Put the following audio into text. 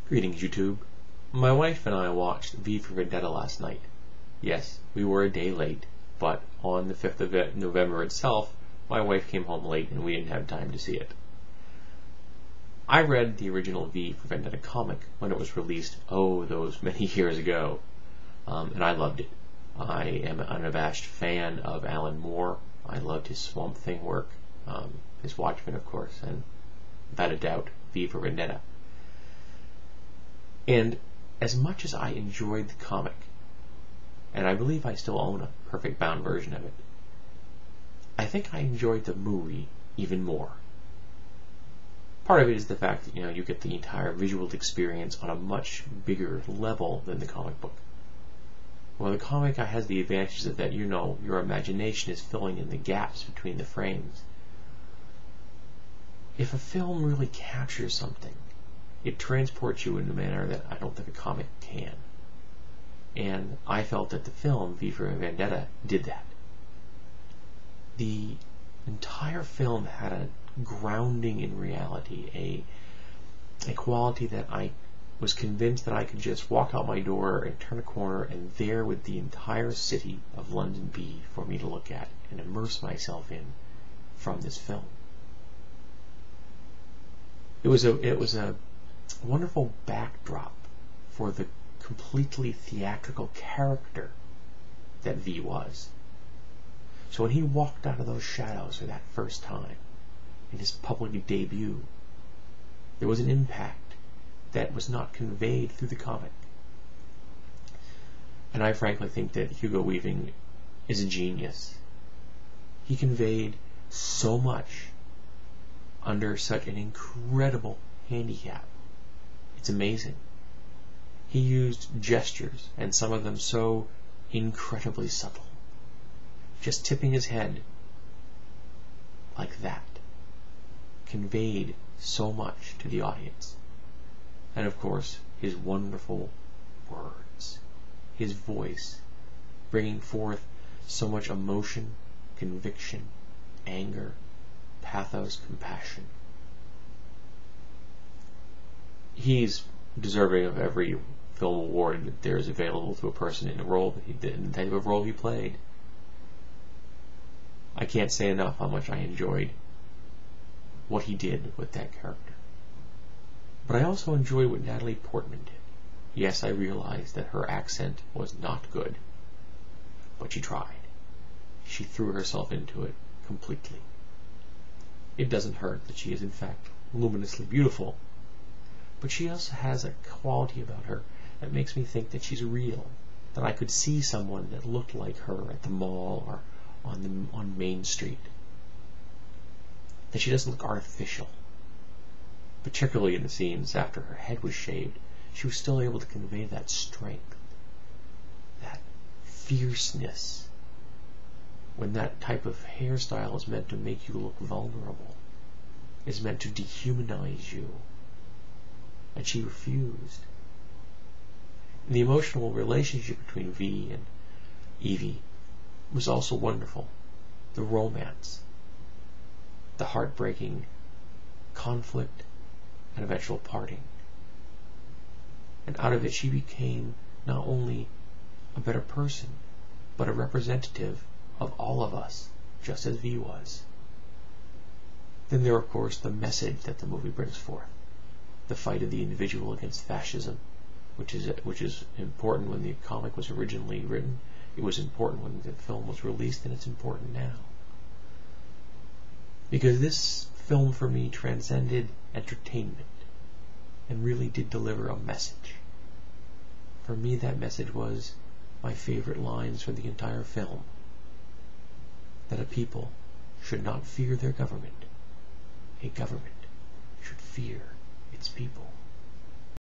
Greetings, YouTube. My wife and I watched V for Vendetta last night. Yes, we were a day late, but on the 5th of November itself, my wife came home late and we didn't have time to see it. I read the original V for Vendetta comic when it was released, those many years ago, and I loved it. I am an unabashed fan of Alan Moore. I loved his Swamp Thing work, his Watchmen, of course, and without a doubt, V for Vendetta. And as much as I enjoyed the comic, and I believe I still own a perfect bound version of it, I think I enjoyed the movie even more. Part of it is the fact that you get the entire visual experience on a much bigger level than the comic book. Well, the comic has the advantages of that your imagination is filling in the gaps between the frames. If a film really captures something, it transports you in a manner that I don't think a comic can. And I felt that the film, V for Vendetta, did that. The entire film had a grounding in reality, a quality that I was convinced that I could just walk out my door and turn a corner and there would the entire city of London be for me to look at and immerse myself in from this film. It was a wonderful backdrop for the completely theatrical character that V was. So when he walked out of those shadows for that first time, in his public debut, there was an impact that was not conveyed through the comic. And I frankly think that Hugo Weaving is a genius. He conveyed so much under such an incredible handicap. It's amazing. He used gestures, and some of them so incredibly subtle. Just tipping his head like that conveyed so much to the audience. And of course, his wonderful words, his voice, bringing forth so much emotion, conviction, anger, pathos, compassion. He's deserving of every film award that there is available to a person in the role that he did, in the type of role he played. I can't say enough how much I enjoyed what he did with that character. But I also enjoyed what Natalie Portman did. Yes, I realized that her accent was not good, but she tried. She threw herself into it completely. It doesn't hurt that she is in fact luminously beautiful, but she also has a quality about her that makes me think that she's real, that I could see someone that looked like her at the mall or on Main Street, that she doesn't look artificial. Particularly in the scenes after her head was shaved, she was still able to convey that strength, that fierceness, when that type of hairstyle is meant to make you look vulnerable, is meant to dehumanize you. And she refused. And the emotional relationship between V and Evie was also wonderful. The romance, the heartbreaking conflict, and eventual parting. And out of it she became not only a better person, but a representative of all of us, just as V was. Then there, of course, the message that the movie brings forth. The fight of the individual against fascism, which is important when the comic was originally written. It was important when the film was released, and it's important now. Because this film for me transcended entertainment and really did deliver a message. For me, that message was my favorite lines from the entire film. That a people should not fear their government. A government should fear its people.